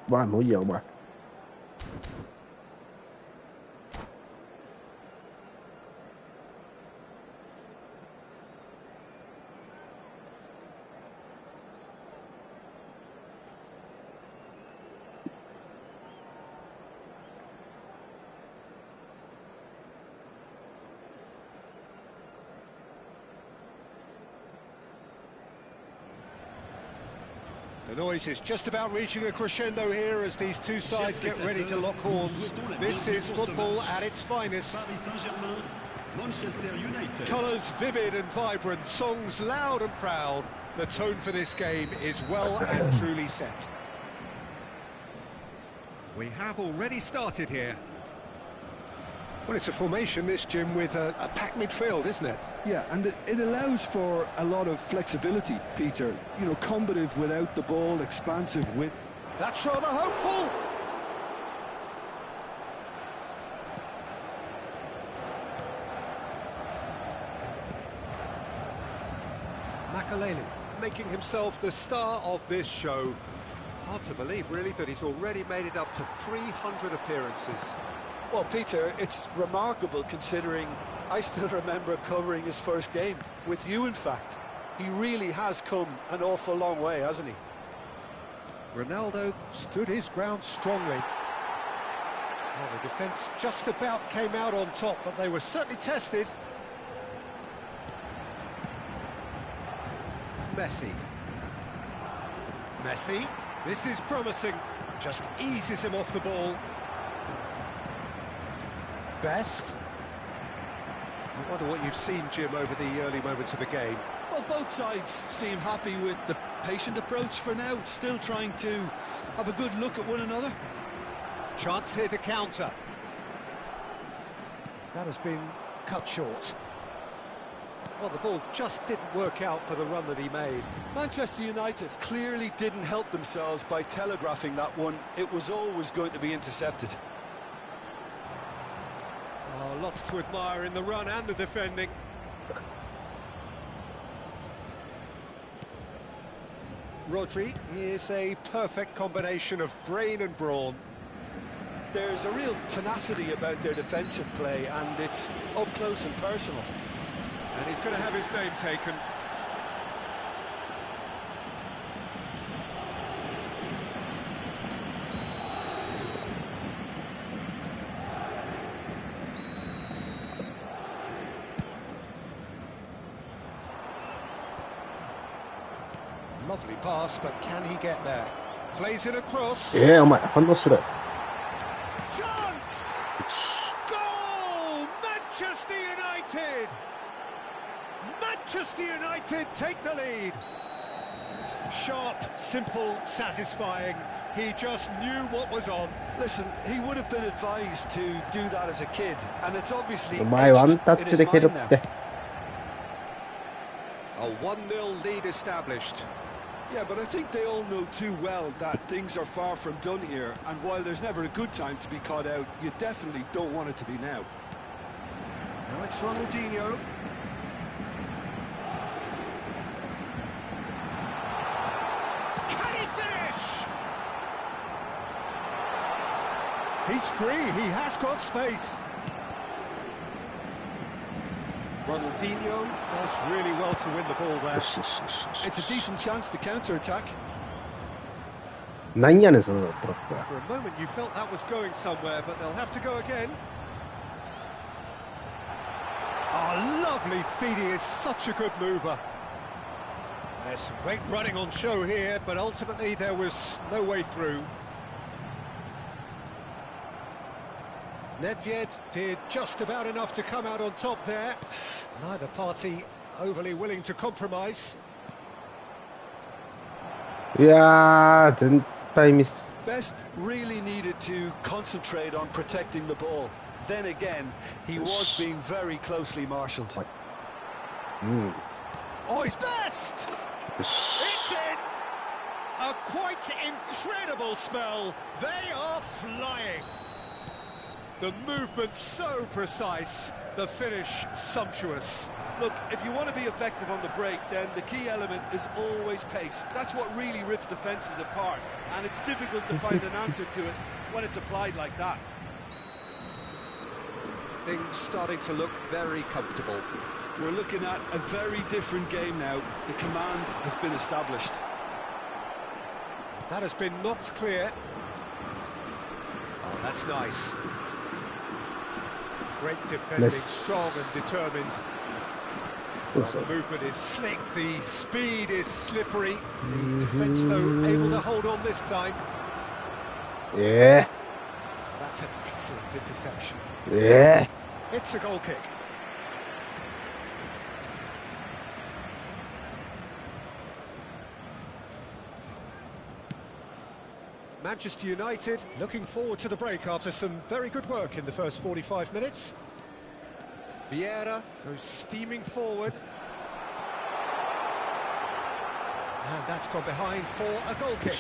哇，唔好搖嘛！ The noise is just about reaching a crescendo here as these two sides get ready to lock horns. This is football at its finest. Colours vivid and vibrant, songs loud and proud. The tone for this game is well and truly set. We have already started here. Well, it's a formation, this, Jim, with a packed midfield, isn't it? Yeah, and it allows for a lot of flexibility, Peter. You know, combative without the ball, expansive with... That's rather hopeful! Makaleli making himself the star of this show. Hard to believe, really, that he's already made it up to 300 appearances. Well, Peter, it's remarkable considering I still remember covering his first game, with you in fact. He really has come an awful long way, hasn't he? Ronaldo stood his ground strongly. Well, the defence just about came out on top, but they were certainly tested. Messi. Messi, this is promising. Just eases him off the ball. Best. I wonder what you've seen, Jim, over the early moments of the game. Well, both sides seem happy with the patient approach for now, still trying to have a good look at one another. Chance here to counter. That has been cut short. Well, the ball just didn't work out for the run that he made. Manchester United clearly didn't help themselves by telegraphing that one. It was always going to be intercepted. Oh, lots to admire in the run and the defending. Rodri is a perfect combination of brain and brawn. There's a real tenacity about their defensive play, and it's up close and personal. And he's going to have his name taken. Lovely pass, but can he get there? Plays it across. Yeah, お前反応しろよ。 Chance! Goal! Manchester United! Manchester United take the lead. Sharp, simple, satisfying. He just knew what was on. Listen, he would have been advised to do that as a kid, and it's obviously お前ワンタッチで蹴る etched in his っ mind て。 A 1-0 lead established. Yeah, but I think they all know too well that things are far from done here, and while there's never a good time to be caught out, you definitely don't want it to be now. Now it's Ronaldinho. Can he finish? He's free, he has got space. Ronaldinho does really well to win the ball there. It's a decent chance to counter-attack. なんやねんそのドロップは。 For a moment you felt that was going somewhere, but they'll have to go again. Oh, lovely feed, he is such a good mover. There's some great running on show here, but ultimately there was no way through. Nedved did just about enough to come out on top there. Neither party overly willing to compromise. いやー、全体ミス。Best really needed to concentrate on protecting the ball. Then again, he was being very closely marshalled. うん。Oh, he's best! よし。 It's in! A quite incredible spell. They are flying. The movement so precise, the finish sumptuous. Look, if you want to be effective on the break, then the key element is always pace. That's what really rips defences apart, and it's difficult to find an answer to it when it's applied like that. Things starting to look very comfortable. We're looking at a very different game now. The command has been established. That has been knocked clear. Oh, that's nice. Great defending, strong and determined. Well, the movement is slick, the speed is slippery. The defence, though, able to hold on this time. Yeah. That's an excellent interception. Yeah. It's a goal kick. Manchester United looking forward to the break after some very good work in the first 45 minutes. Vieira goes steaming forward. And that's gone behind for a goal kick.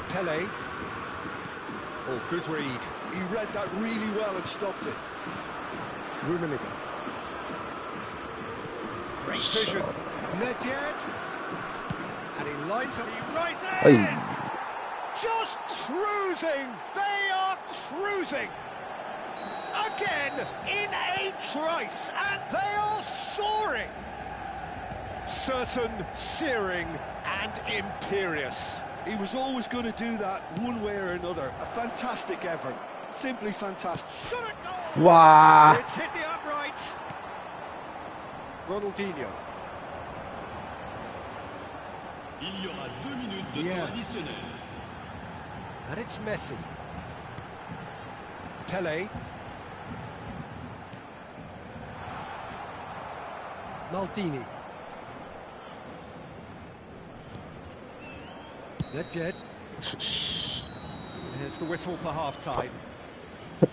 Pele. Oh, good read. He read that really well and stopped it. Rummenigge. Great vision. Nedved. And he lines up, he rises! Hey. Just cruising! They are cruising! Again, in a trice, and they are soaring! Certain, searing, and imperious. He was always going to do that one way or another. A fantastic effort. Simply fantastic. Shot it goal! Wow. It's hit the upright. Ronaldinho. Il y aura 2 minutes de temps additionnel. And it's Messi. Pele. Maldini. Nedved. There's the whistle for half-time.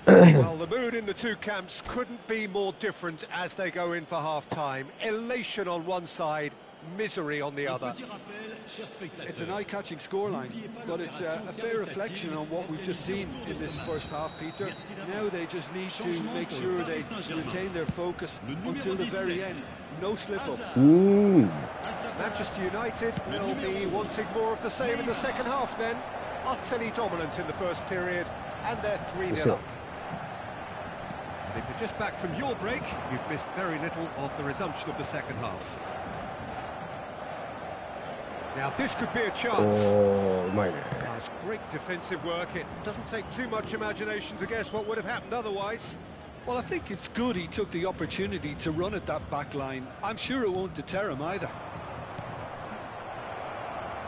Well, the mood in the two camps couldn't be more different as they go in for half-time. Elation on one side, misery on the other. It's an eye-catching scoreline, but it's a fair reflection on what we've just seen in this first half, Peter. Now they just need to make sure they retain their focus until the very end. No slip-ups. Manchester United will be wanting more of the same in the second half then. Utterly dominant in the first period, and they're 3-0 up. And if you're just back from your break, you've missed very little of the resumption of the second half. Now this could be a chance. Oh, my. That's great defensive work. It doesn't take too much imagination to guess what would have happened otherwise. Well, I think it's good he took the opportunity to run at that back line. I'm sure it won't deter him either.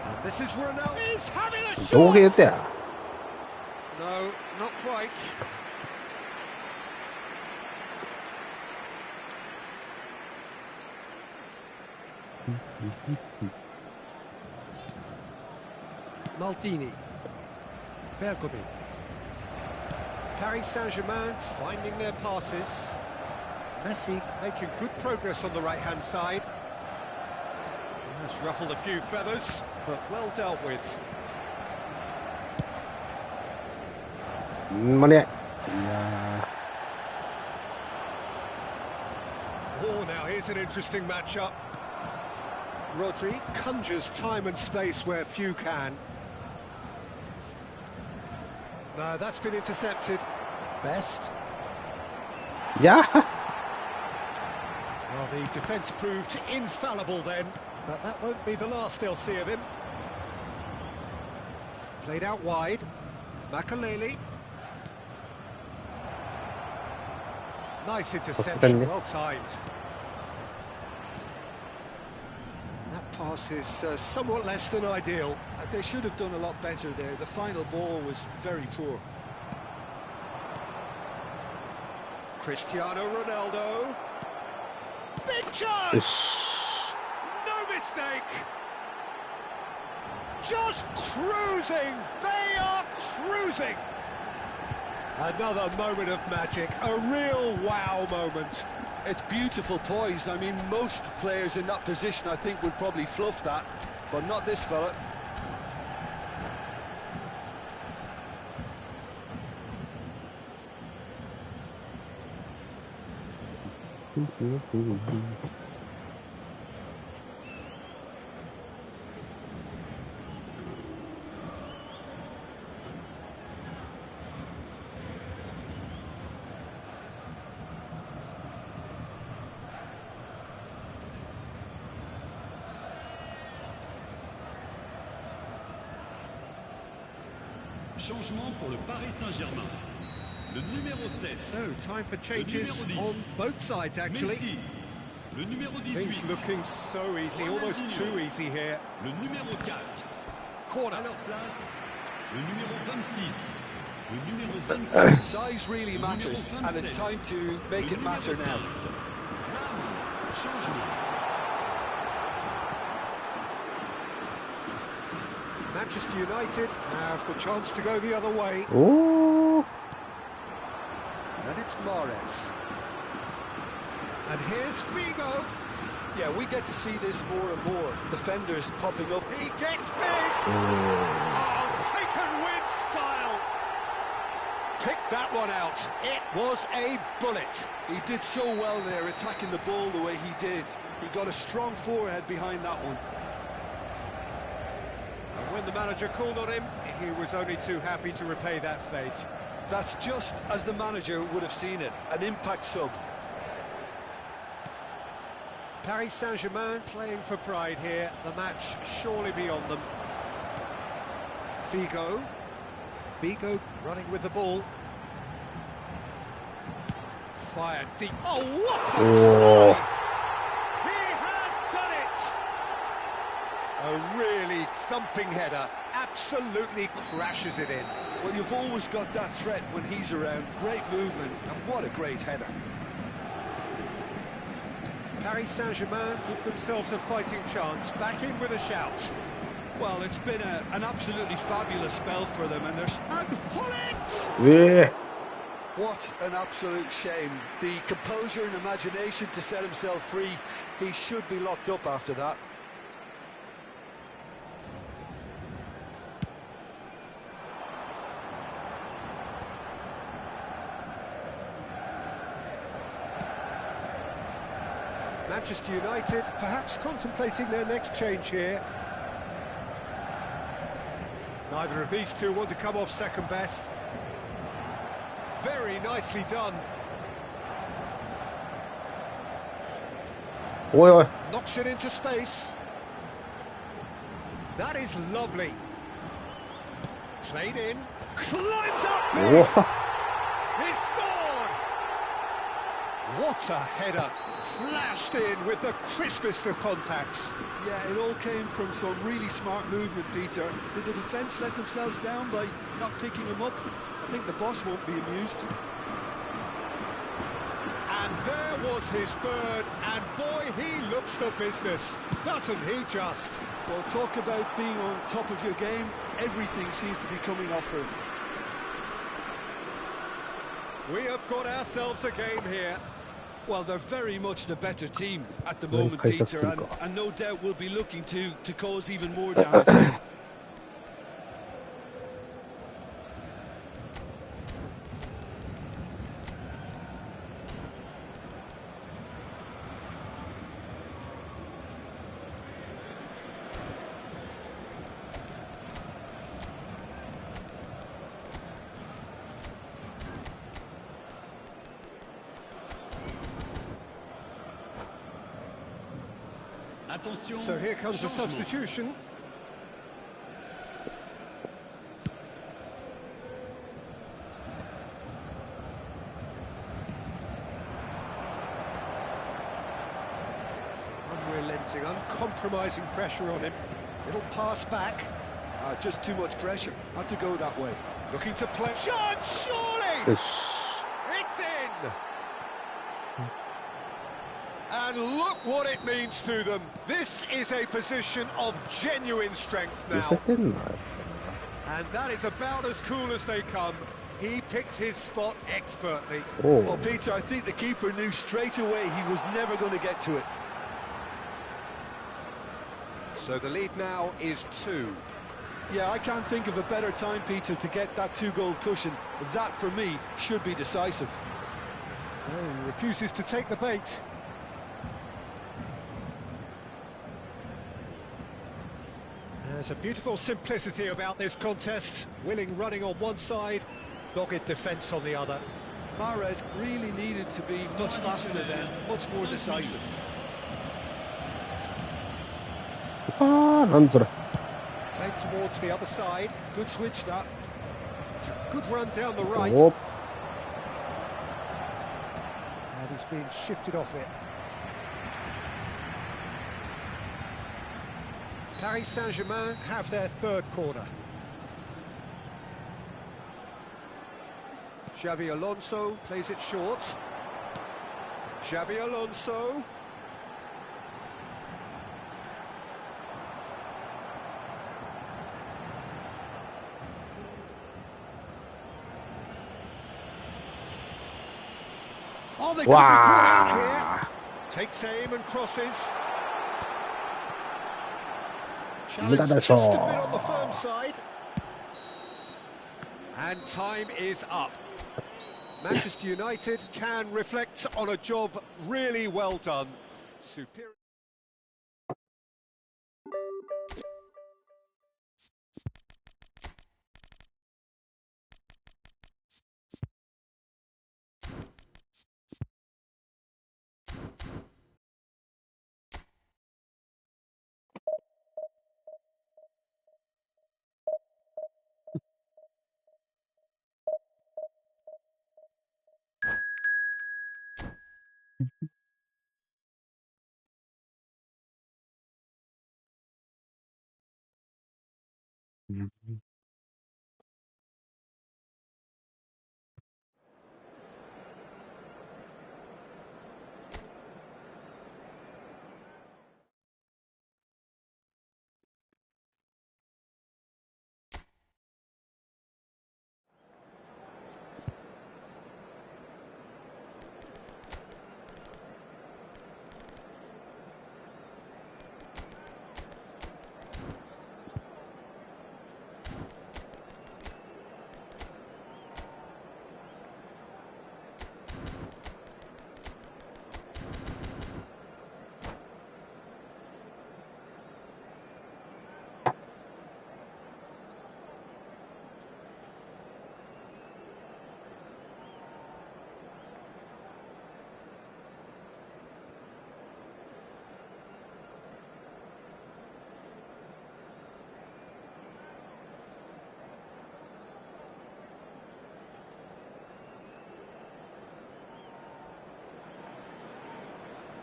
And this is Ronaldo. He's having a shot! どう言ってや。 No, not quite. Maldini. Bergomi. Paris Saint-Germain finding their passes. Messi making good progress on the right-hand side. Has ruffled a few feathers, but well dealt with. 間に合い。いや Oh, now here's an interesting matchup. Rodri conjures time and space where few can. No, that's been intercepted. Best. ー。いや Well, the defence proved infallible then, but that won't be the last they'll see of him. Played out wide. Makaleli. Nice interception, well timed. That pass is somewhat less than ideal. They should have done a lot better there. The final ball was very poor. Cristiano Ronaldo. Big chance! No mistake! Just cruising! They are cruising! Another moment of magic, a real wow moment. It's beautiful poise. I mean, most players in that position, I think, would probably fluff that, but not this fella. Changement pour le Paris Saint-Germain. Le numéro 7. So, time for changes on both sides, actually. Messi. Le numéro 18. Things looking so easy, almost too easy here. Le numéro 4. Corner. À leur place, le numéro 26. Le numéro 24. Size really matters, and it's time to make it matter now. Changement. Manchester United have the chance to go the other way. Oh, And it's Mahrez. And here's Figo. Yeah, we get to see this more and more. Defenders popping up. He gets big. Oh, taken with style. Picked that one out. It was a bullet. He did so well there, attacking the ball the way he did. He got a strong forehead behind that one. And when the manager called on him, he was only too happy to repay that faith. That's just as the manager would have seen it, an impact sub. Paris Saint-Germain playing for pride here. The match surely beyond them. Figo. Figo running with the ball. Fired deep. Oh, what a try! He has done it! A really thumping header. Absolutely crashes it in. Well, you've always got that threat when he's around. Great movement, and what a great header. Paris Saint-Germain give themselves a fighting chance, back in with a shout. Well, it's been an absolutely fabulous spell for them, and there's... And pull it! yeah. What an absolute shame. The composure and imagination to set himself free. He should be locked up after that. Manchester United perhaps contemplating their next change here. Neither of these two want to come off second best. Very nicely done. Oi, oi. Knocks it into space. That is lovely. Played in. Climbs up big. Whoa. He scored! What a header. Flashed in with the crispest of contacts. Yeah, it all came from some really smart movement, Peter. Did the defence let themselves down by not picking him up? I think the boss won't be amused. And there was his third, and boy, he looks the business, doesn't he just? Well, talk about being on top of your game. Everything seems to be coming off for him. We have got ourselves a game here. Well, they're very much the better team at the moment, Peter, and no doubt will be looking to cause even more damage. Attention. So here comes the changement. substitution. Putting uncompromising pressure on him. Little pass back. Just too much pressure. Had to go that way. Looking to play. Shot, surely! It's in! And look what it means to them. This is a position of genuine strength now. And that is about as cool as they come. He picked his spot expertly. Well, Peter, I think the keeper knew straight away he was never going to get to it. So the lead now is 2. Yeah, I can't think of a better time, Peter, to get that 2-goal cushion. That, for me, should be decisive. Oh, he refuses to take the bait. There's a beautiful simplicity about this contest. Willing running on one side, dogged defence on the other. Mahrez really needed to be much faster then, much more decisive. Played towards the other side. Good switch, that. It's a good run down the right. And he's been shifted off it. Paris Saint-Germain have their third corner. Xabi Alonso plays it short. Xabi Alonso. Oh, they could be caught out here. Takes aim and crosses. Challenge just a bit on the firm side. And time is up. Manchester United can reflect on a job really well done. Superior.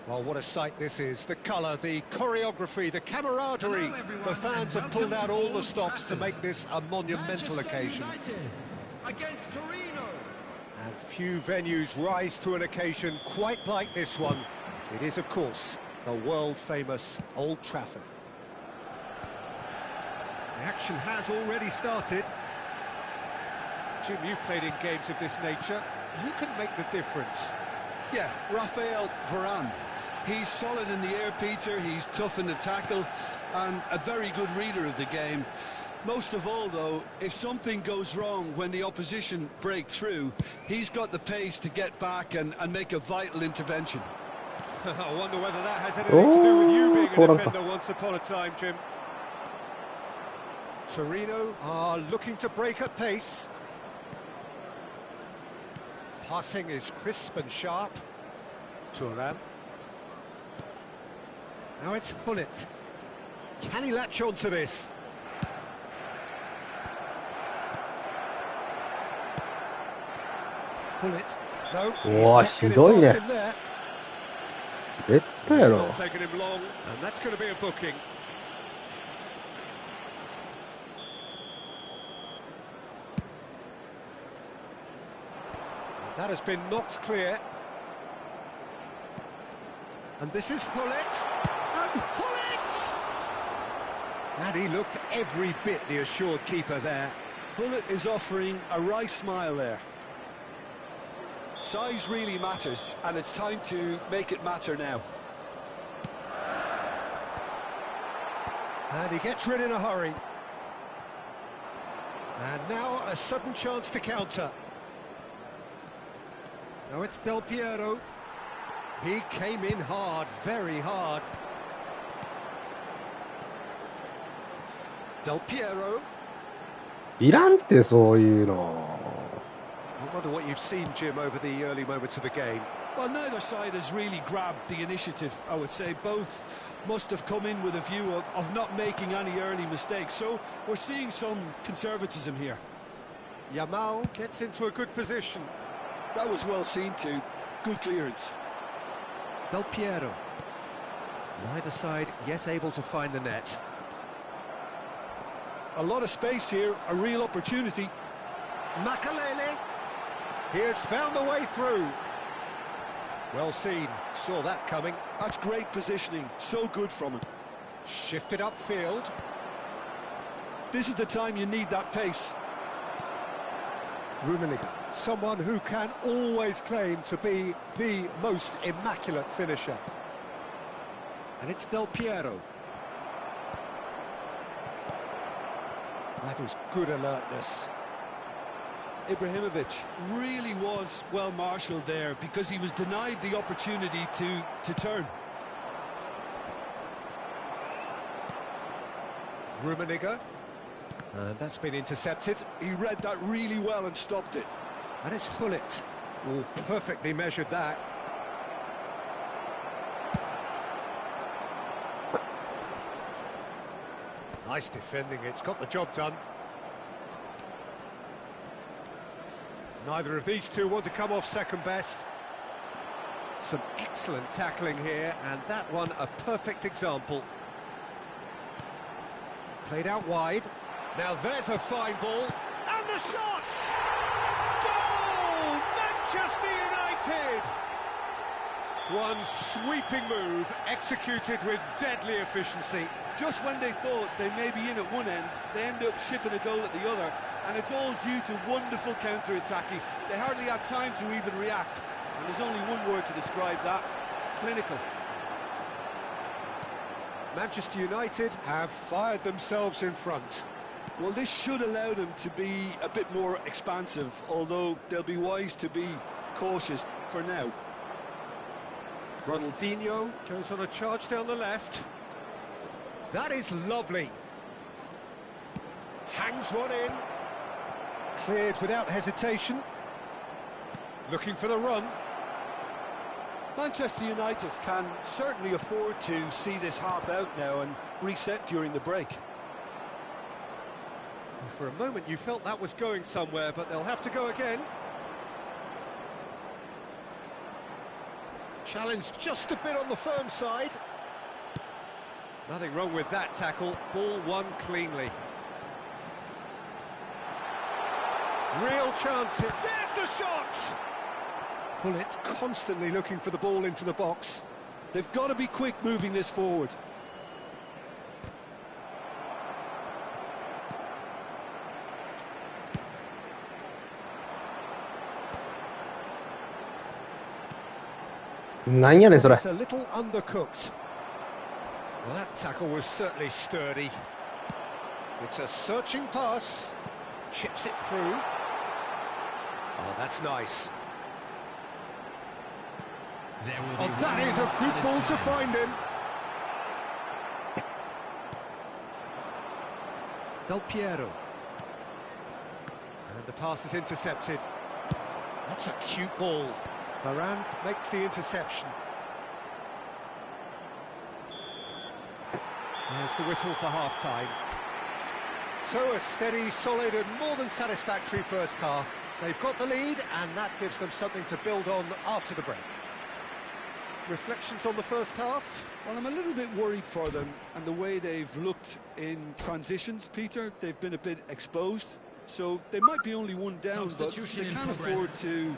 Well, what a sight this is. The colour, the choreography, the camaraderie. The fans have pulled out all the stops to make this a monumental occasion. Against Torino. And few venues rise to an occasion quite like this one. It is, of course, the world-famous Old Trafford. The action has already started. Jim, you've played in games of this nature. Who can make the difference? Yeah, Raphael Varane. He's solid in the air, Peter, he's tough in the tackle, and a very good reader of the game. Most of all, though, if something goes wrong when the opposition break through, he's got the pace to get back and make a vital intervention. I wonder whether that has anything to do with you being a defender once upon a time, Jim. Torino are looking to break at pace. Passing is crisp and sharp. Thuram. Now it's Hullet. Can he latch on to this? Hullet. No, he's not getting lost in there. 絶対や It's ろ。 not taken him long, and that's going to be a booking. That has been knocked clear. And this is Hullet. And Hullet! And he looked every bit the assured keeper there. Hullet is offering a right smile there. Size really matters, and it's time to make it matter now. And he gets rid in a hurry. And now a sudden chance to counter. Now it's Del Piero. He came in hard, very hard. Del Piero. いらんってそういうの。 I wonder what you've seen, Jim, over the early moments of the game. Well, neither side has really grabbed the initiative, I would say. Both must have come in with a view of not making any early mistakes. So we're seeing some conservatism here. Yamal gets into a good position. That was well seen too. Good clearance. Del Piero. Neither side yet able to find the net. A lot of space here, a real opportunity. Makalele. He has found the way through. Well seen, saw that coming. That's great positioning, so good from him. Shifted upfield. This is the time you need that pace. Rummenigge, someone who can always claim to be the most immaculate finisher. And it's Del Piero. That is good alertness. Ibrahimovic really was well marshalled there because he was denied the opportunity to turn. Rummenigge. And that's been intercepted. He read that really well and stopped it. And it's Hullet. Oh, perfectly measured that. Nice defending, it's got the job done. Neither of these two want to come off second best. Some excellent tackling here, and that one a perfect example. Played out wide. Now there's a fine ball, and the shot! Goal! Manchester United! One sweeping move, executed with deadly efficiency. Just when they thought they may be in at one end, they end up shipping a goal at the other, and it's all due to wonderful counter-attacking. They hardly had time to even react, and there's only one word to describe that: clinical. Manchester United have fired themselves in front. Well, this should allow them to be a bit more expansive, although they'll be wise to be cautious for now. Ronaldinho goes on a charge down the left. That is lovely. Hangs one in. Cleared without hesitation. Looking for the run. Manchester United can certainly afford to see this half out now and reset during the break. For a moment you felt that was going somewhere, but they'll have to go again. Challenged just a bit on the firm side. Nothing wrong with that tackle. Ball won cleanly. Real chance here. There's the shot! Hullet constantly looking for the ball into the box. They've got to be quick moving this forward.なんやねんそれ。 It's a little undercooked. Well, that tackle was certainly sturdy. It's a searching pass. Chips it through. Oh, that's nice. Oh, that is a good ball to find him. Del Piero. And the pass is intercepted. That's a cute ball. Varane makes the interception. There's the whistle for half-time. So a steady, solid and more than satisfactory first half. They've got the lead and that gives them something to build on after the break. reflections on the first half? Well, I'm a little bit worried for them and the way they've looked in transitions, Peter. They've been a bit exposed, so they might be only one down, but they can't afford to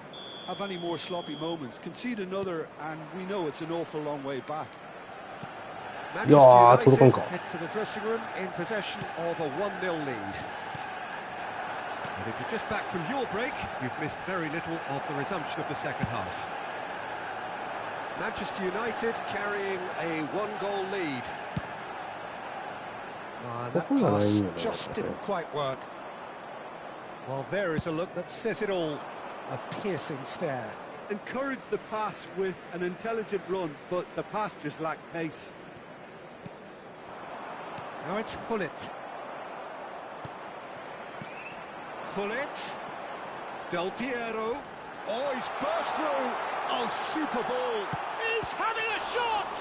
have any more sloppy moments. Concede another, and we know it's an awful long way back. Manchester United head for the dressing room in possession of a 1-0 lead. And if you're just back from your break, you've missed very little of the resumption of the second half. Manchester United carrying a 1-goal lead. That pass just didn't quite work. Well, there is a look that says it all. A piercing stare. Encouraged the pass with an intelligent run, but the pass just lacked pace. Now it's Hullet. Hullet. Del Piero. Oh, he's burst through. Oh, super ball. He's having a shot!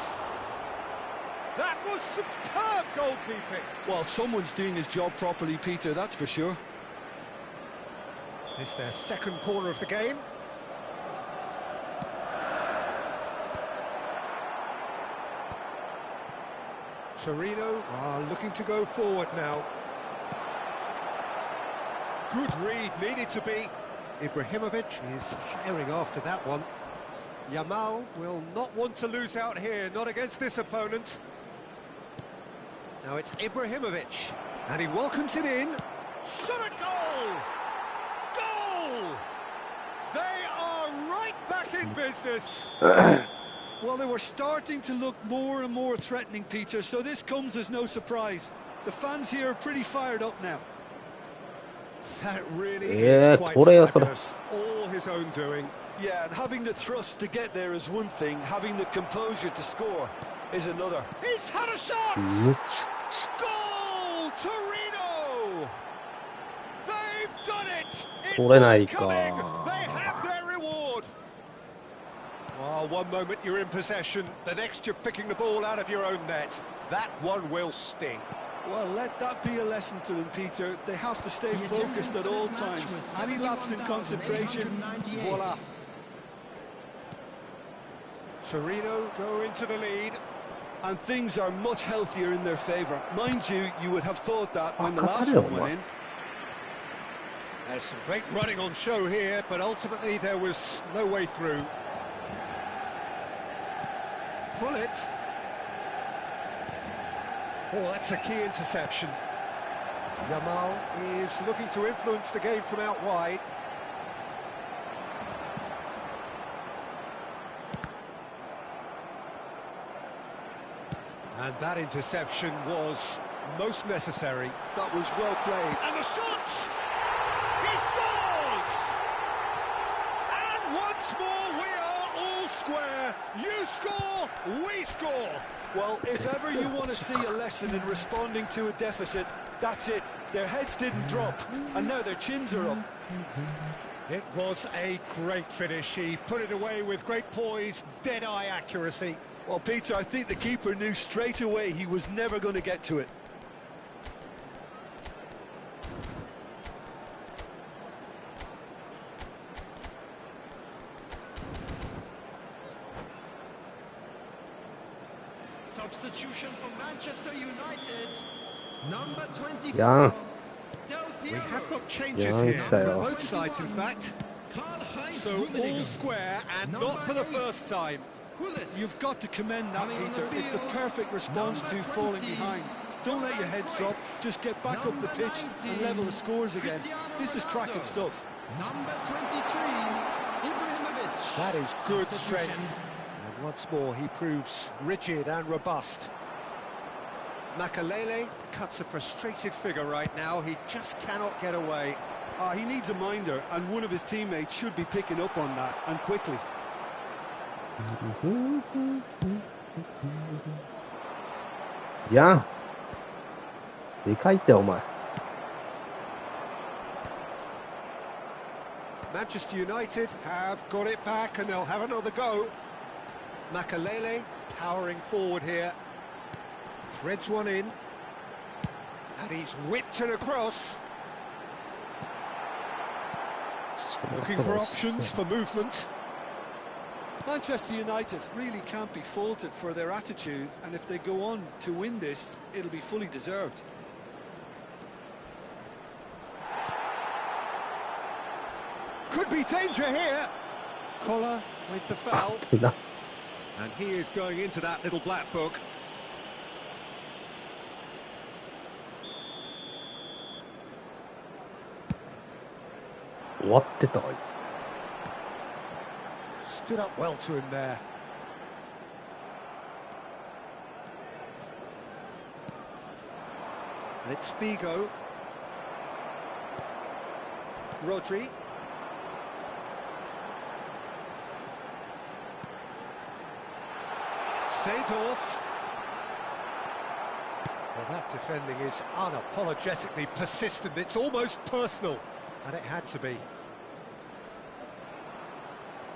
That was superb goalkeeping. Well, someone's doing his job properly, Peter, that's for sure. It's their second corner of the game. Torino are looking to go forward now. Good read, needed to be. Ibrahimovic is firing after that one. Yamal will not want to lose out here, not against this opponent. Now it's Ibrahimovic, and he welcomes it in. Shot a goal! Goal! They are right back in business. Well, they were starting to look more and more threatening, Peter, so this comes as no surprise. The fans here are pretty fired up now. That really is quite fabulous. All his own doing. Yeah, and having the thrust to get there is one thing, having the composure to score is another. He's had a shot! Goal! Torino! They've done it! It was coming! They have their reward! Oh, one moment you're in possession, the next you're picking the ball out of your own net. That one will sting. Well, let that be a lesson to them, Peter. They have to stay focused at all times. Any lapse in concentration, voila. Torino go into the lead. And things are much healthier in their favour. Mind you, you would have thought that when the last one went in. There's some great running on show here, but ultimately there was no way through. Pull it. Oh, that's a key interception. Yamal is looking to influence the game from out wide. And that interception was most necessary. That was well played. And the shot! He scores! And once more we are all square. You score, we score. Well, if ever you want to see a lesson in responding to a deficit, that's it. Their heads didn't drop, and now their chins are up. It was a great finish. He put it away with great poise, dead-eye accuracy. Well, Peter, I think the keeper knew straight away he was never going to get to it. Substitution for Manchester United. Number 24. Yeah. We have got changes here, both sides in fact. So all square and not for the first time. You've got to commend that, Peter. It's the perfect response to falling behind. Don't let your heads drop, just get back up the pitch and level the scores again. This is cracking stuff. Number 23, Ibrahimovic. That is good strength. And once more he proves rigid and robust. Makalele cuts a frustrated figure right now. He just cannot get away. He needs a minder, and one of his teammates should be picking up on that, and quickly. Ja. でかいってお前。 Manchester United have got it back and they'll have another go. Makalele powering forward here. Threads one in. And he's whipped it across. Looking for options for movement. Manchester United really can't be faulted for their attitude, and if they go on to win this, it'll be fully deserved. Could be danger here. Collar with the foul. And he is going into that little black book. What did I? Stood up well to him there. And it's Figo. Rodri. Seedorf. Well, that defending is unapologetically persistent. It's almost personal, and it had to be.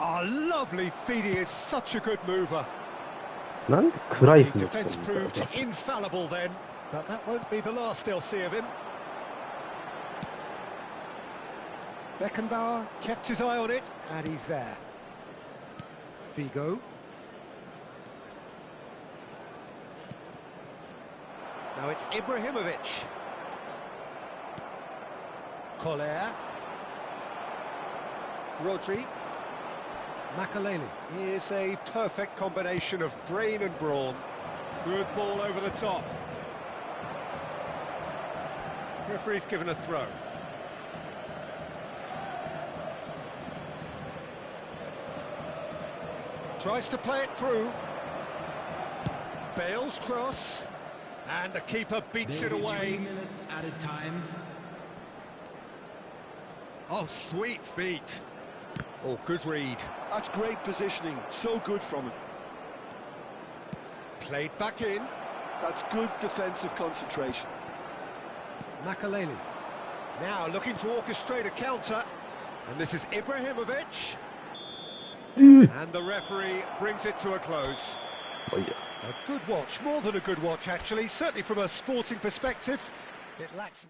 Oh, lovely feed. He is such a good mover. The defence proved infallible then, but that won't be the last they'll see of him. Beckenbauer kept his eye on it, and he's there. Figo. Now it's Ibrahimovic. Collier. Rodri. Makaleli. Here's a perfect combination of brain and brawn. Good ball over the top. Referee's given a throw. Tries to play it through. Bale's cross. And the keeper beats it away. 3 minutes at a time. Oh, sweet feet. Oh, good read. That's great positioning, so good from him. Played back in. That's good defensive concentration. Makaleli. Now looking to orchestrate a counter. And this is Ibrahimovic. And the referee brings it to a close. Oh, yeah. A good watch, more than a good watch actually, certainly from a sporting perspective. It lacks...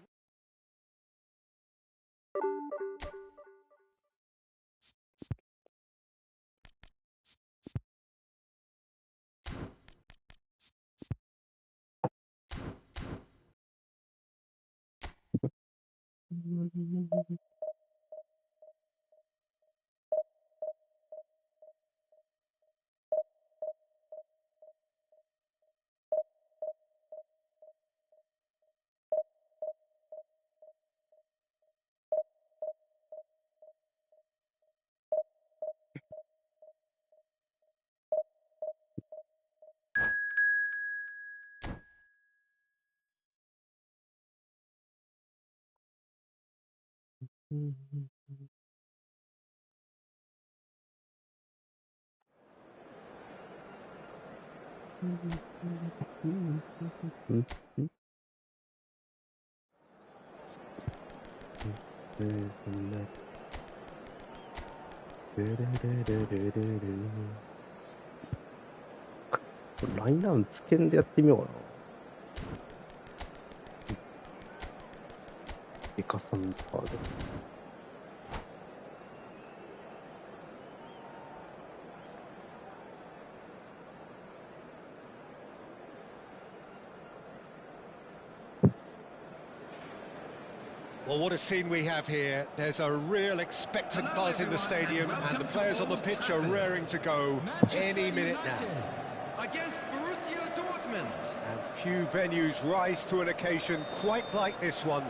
ラインダウンつけんでやってみようかな。イカさんパーで。Well, what a scene we have here. There's a real expectant buzz in the stadium, and the players on the pitch are raring to go any minute now. Against Borussia Dortmund. And few venues rise to an occasion quite like this one.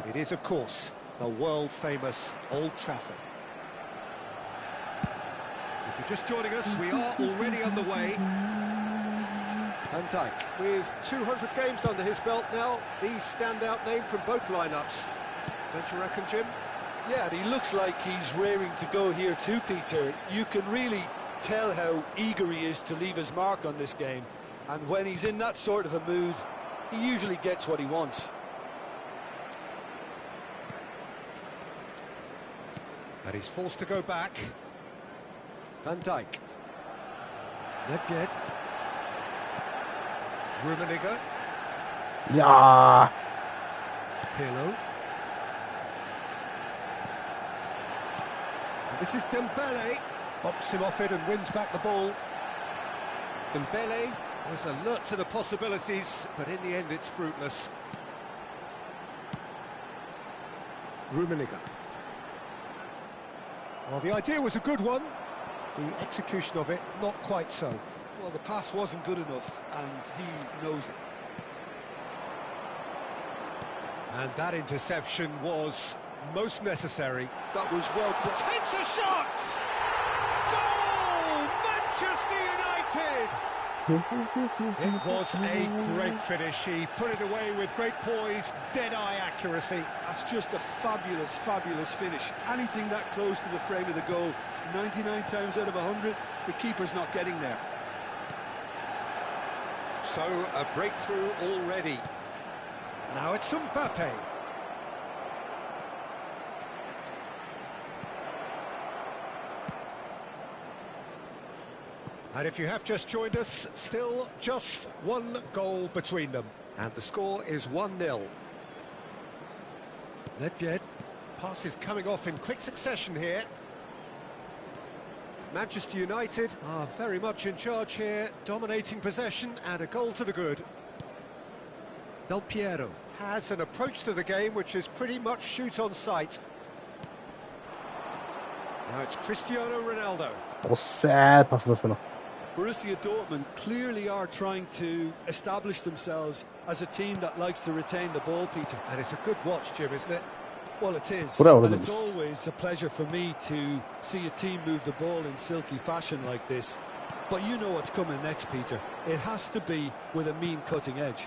It is, of course, the world-famous Old Trafford. If you're just joining us, we are already underway. Van Dijk, with 200 games under his belt now, the standout name from both lineups. Don't you reckon, Jim? Yeah, and he looks like he's raring to go here too, Peter. You can really tell how eager he is to leave his mark on this game. And when he's in that sort of a mood, he usually gets what he wants. And he's forced to go back. Van Dijk. Nedved. Rummenigge. Yeah. Pirlo. And this is Dembele. Bumps him off it and wins back the ball. Dembele was alert to the possibilities, but in the end it's fruitless. Rummenigge. Well, the idea was a good one. The execution of it, not quite so. Well, the pass wasn't good enough, and he knows it. And that interception was most necessary. That was well put. Takes a shot! Goal! Manchester United! It was a great finish. He put it away with great poise, dead-eye accuracy. That's just a fabulous, fabulous finish. Anything that close to the frame of the goal, 99 times out of 100, the keeper's not getting there. So, a breakthrough already. Now it's Mbappe. And if you have just joined us, still just one goal between them. And the score is 1-0. Nedved. Pass is coming off in quick succession here. Manchester United are very much in charge here, dominating possession and a goal to the good. Del Piero has an approach to the game which is pretty much shoot on sight. Now it's Cristiano Ronaldo. sad pass出すの。 Borussia Dortmund clearly are trying to establish themselves as a team that likes to retain the ball, Peter. And it's a good watch, Jim, isn't it? Well, it is. Well, And it's always a pleasure for me to see a team move the ball in silky fashion like this. But you know what's coming next, Peter. It has to be with a mean cutting edge.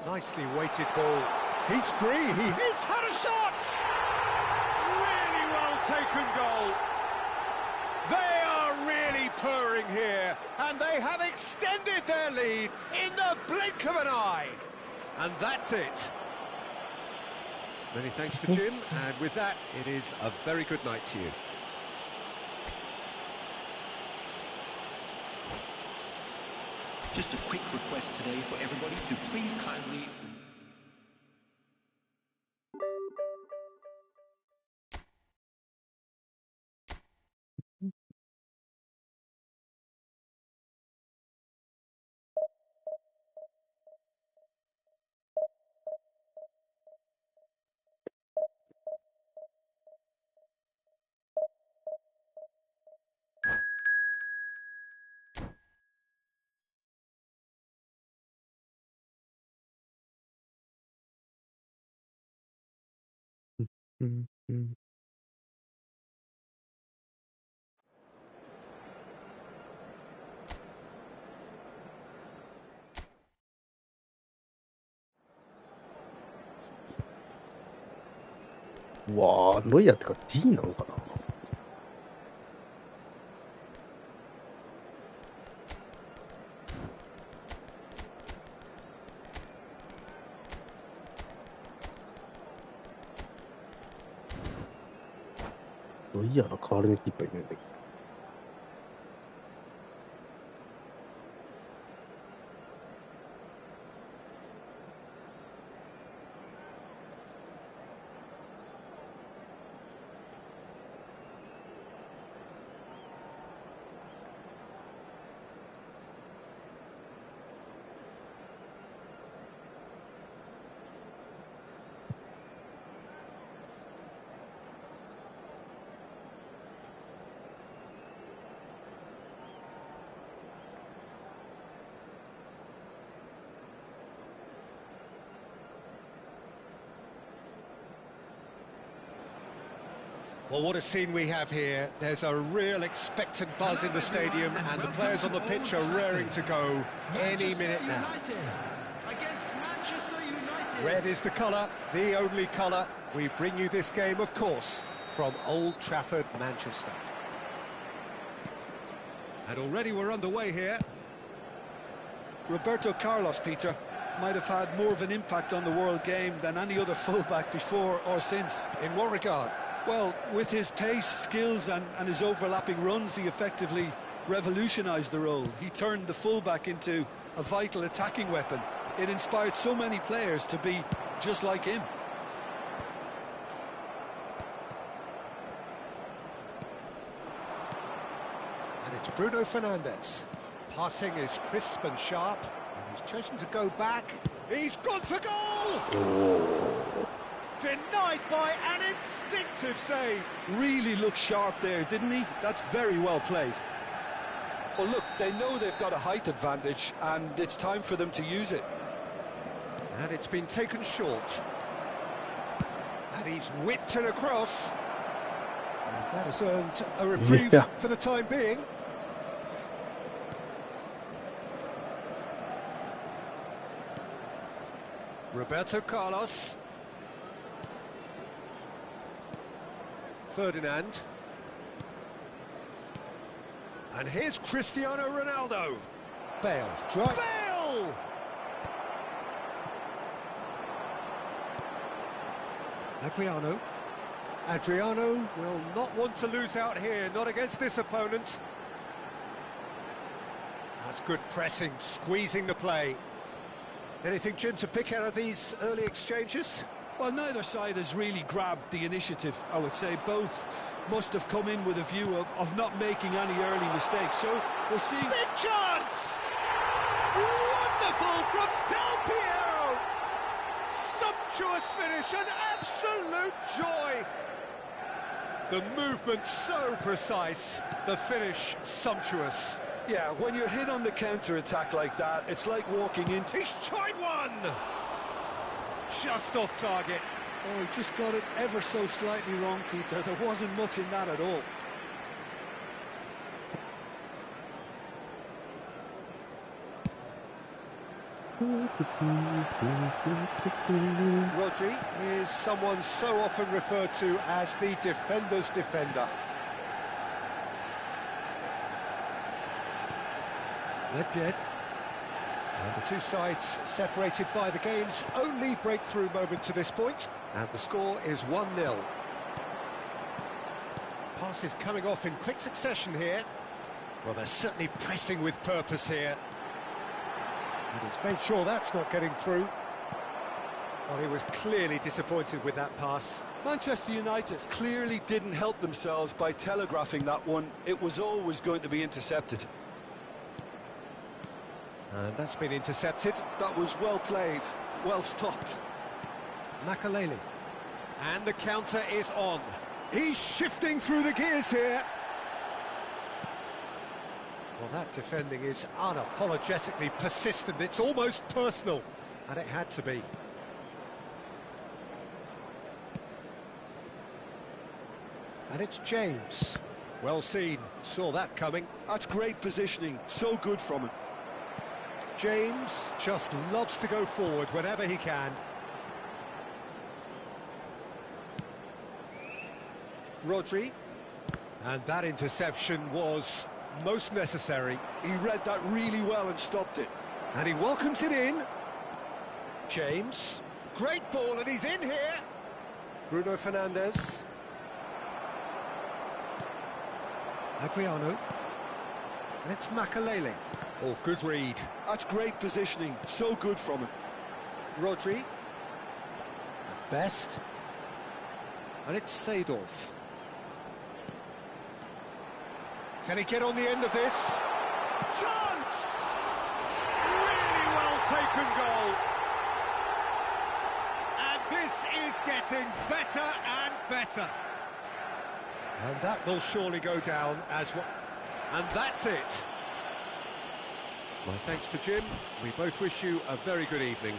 Nicely weighted ball. He's free. He's had a shot! Really well taken goal. They are really purring here, and they have extended their lead in the blink of an eye. And that's it. Many thanks to Jim, and with that, it is a very good night to you. Just a quick request today for everybody to please kindly...わあ、ロイヤーってか D なのかな。ロイヤーの代わりのキーパーいるんだけど。Well, what a scene we have here. There's a real expectant buzz in the stadium, and the players on the pitch are raring to go any minute now. Against Manchester United. Red is the colour, the only colour. We bring you this game, of course, from Old Trafford, Manchester. And already we're underway here. Roberto Carlos, Peter, might have had more of an impact on the world game than any other fullback before or since. In what regard? Well, with his pace, skills and his overlapping runs, he effectively revolutionised the role. He turned the fullback into a vital attacking weapon. It inspired so many players to be just like him. it's Bruno Fernandes. Passing is crisp and sharp, and he's chosen to go back. He's gone for goal! Oh. Denied by an instinctive save. Really looked sharp there, didn't he? That's very well played. Well, look, they know they've got a height advantage, and it's time for them to use it. And it's been taken short. And he's whipped it across. And that has earned a reprieve for the time being. Roberto Carlos. Ferdinand. And here's Cristiano Ronaldo. Bale. Bale! Adriano will not want to lose out here, not against this opponent. That's good pressing, squeezing the play. Anything, Jim, to pick out of these early exchanges? Well, neither side has really grabbed the initiative, I would say. Both must have come in with a view of not making any early mistakes. So we'll see. Big chance! Wonderful from Del Piero! Sumptuous finish, an absolute joy! The movement so precise, the finish sumptuous. Yeah, when you're hit on the counter-attack like that, it's like walking into... He's tried one! Just off target. Oh, he just got it ever so slightly wrong, Peter. There wasn't much in that at all. Rodri is someone so often referred to as the defender's defender. Nedved. And the two sides separated by the game's only breakthrough moment to this point. And the score is 1-0. Passes coming off in quick succession here. Well, they're certainly pressing with purpose here. And he's made sure that's not getting through. Well, he was clearly disappointed with that pass. Manchester United clearly didn't help themselves by telegraphing that one. It was always going to be intercepted. And that's been intercepted. That was well played, well stopped. Makaleli. And the counter is on. He's shifting through the gears here. Well, that defending is unapologetically persistent. It's almost personal, and it had to be. And it's James. Well seen, saw that coming. That's great positioning, so good from him. James just loves to go forward whenever he can. Rodri. And that interception was most necessary. He read that really well and stopped it. And he welcomes it in. James. Great ball, and he's in here. Bruno Fernandes. Adriano. And it's Makaleli. Oh, good read. That's great positioning, so good from him. Rodri. At best. And it's Seedorf. Can he get on the end of this? Chance! Really well taken goal. And this is getting better and better. And that will surely go down as what... And that's it. My thanks to Jim. We both wish you a very good evening.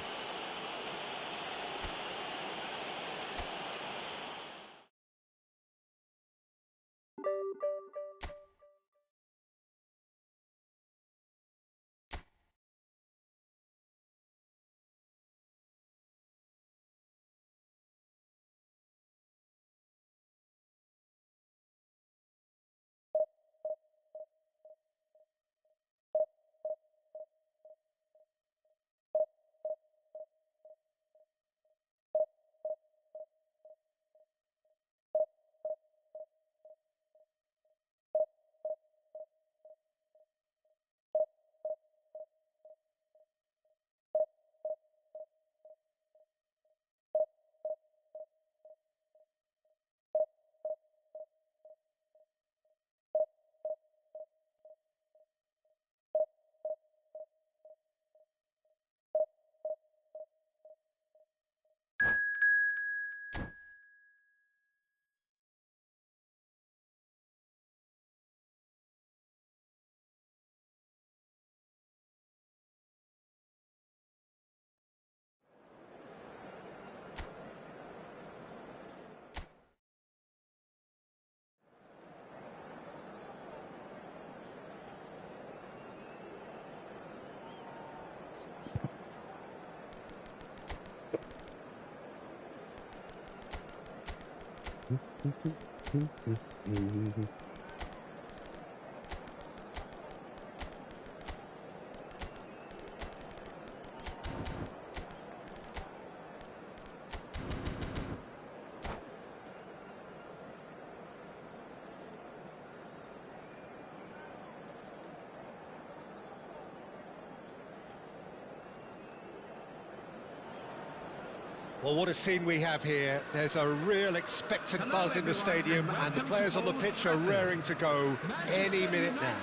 Well, what a scene we have here. There's a real expectant buzz in the stadium, and the players on the pitch are raring to go any minute now.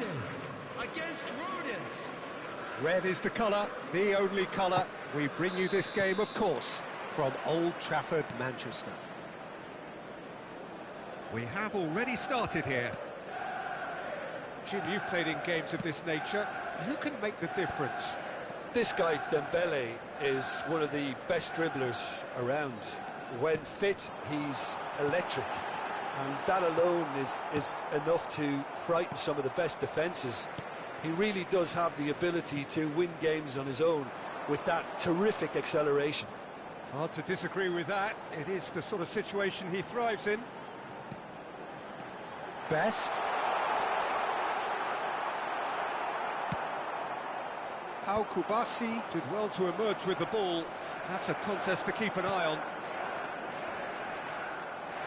Against rodents. Red is the colour, the only colour. We bring you this game, of course, from Old Trafford, Manchester. We have already started here. Jim, you've played in games of this nature. Who can make the difference? This guy, Dembele, is one of the best dribblers around. When fit, he's electric. And that alone is enough to frighten some of the best defences. He really does have the ability to win games on his own with that terrific acceleration. Hard to disagree with that. It is the sort of situation he thrives in. Best. Pau Kubasi did well to emerge with the ball. That's a contest to keep an eye on.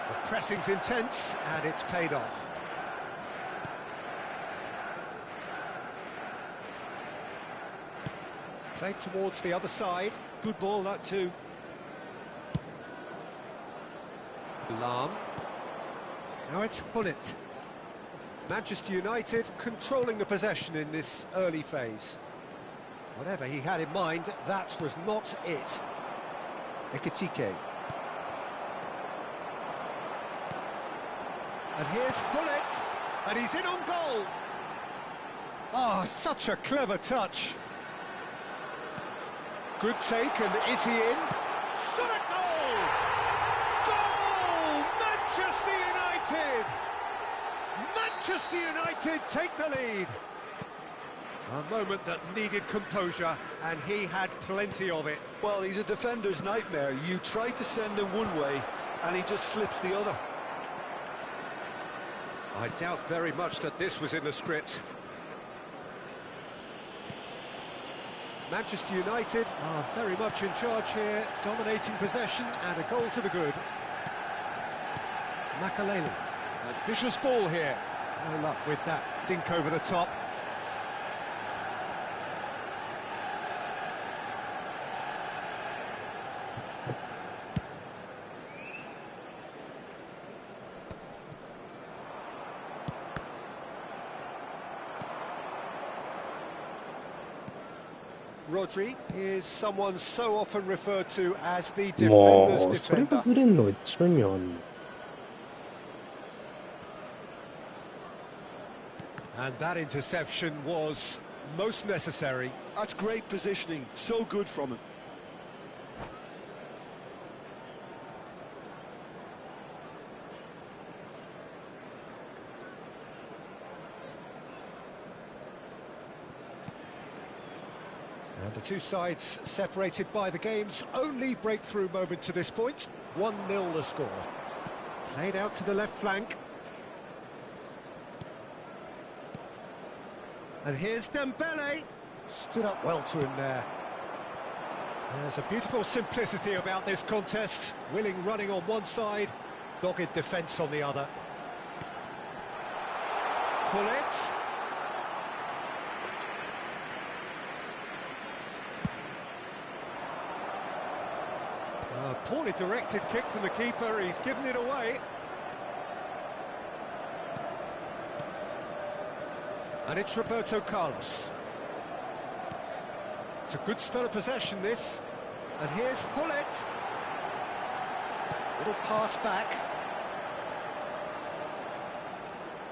The pressing's intense, and it's paid off. Played towards the other side. Good ball, that too. Lam. Now it's Hullet. Manchester United controlling the possession in this early phase. Whatever he had in mind, that was not it. Ekitike. And here's Hullet, and he's in on goal. Ah, such a clever touch. Good take, and is he in? Shot a goal! Goal! Manchester United! Manchester United take the lead. A moment that needed composure, and he had plenty of it. Well, he's a defender's nightmare. You try to send him one way, and he just slips the other. I doubt very much that this was in the script. Manchester United are very much in charge here, dominating possession, and a goal to the good. Makaleli, ambitious ball here. No luck with that dink over the top. Rodri is someone so often referred to as the defender's もうそれが defender. ずれんのが一番意味わかんない。 And that interception was most necessary. That's great positioning. So good from him. And the two sides separated by the game's only breakthrough moment to this point. 1-0 the score. Played out to the left flank. And here's Dembele. Stood up well to him there. There's a beautiful simplicity about this contest. Willing running on one side, dogged defence on the other. Hullet. Poorly directed kick from the keeper, he's given it away. And it's Roberto Carlos. It's a good spell of possession, this. And here's Hullet. Little pass back.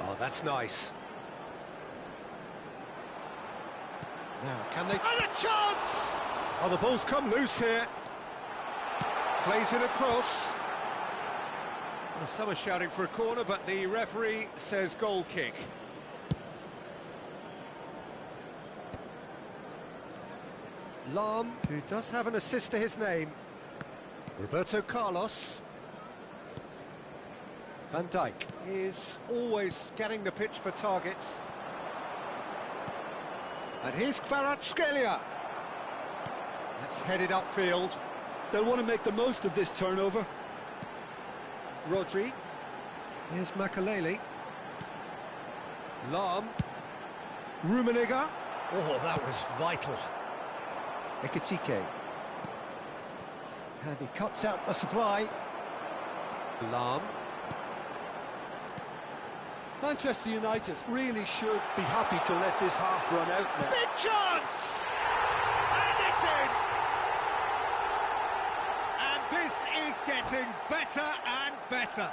Oh, that's nice. Now, can they... And a chance! Oh, the ball's come loose here. Plays it across. Well, some are shouting for a corner, but the referee says goal kick. Lam, who does have an assist to his name. Roberto Carlos. Van Dijk is always scanning the pitch for targets. And here's Kvaratskhelia. That's headed upfield. They'll want to make the most of this turnover. Rodri. Here's Makalele. Lam. Rummenigge. Oh, that was vital. Ekitike. And he cuts out the supply. Lam. Manchester United really should be happy to let this half run out now. Big chance! And it's in! And this is getting better and better.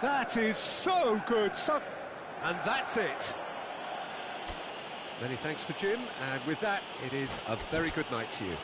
That is so good. And that's it. Many thanks to Jim, and with that, it is a very good night to you.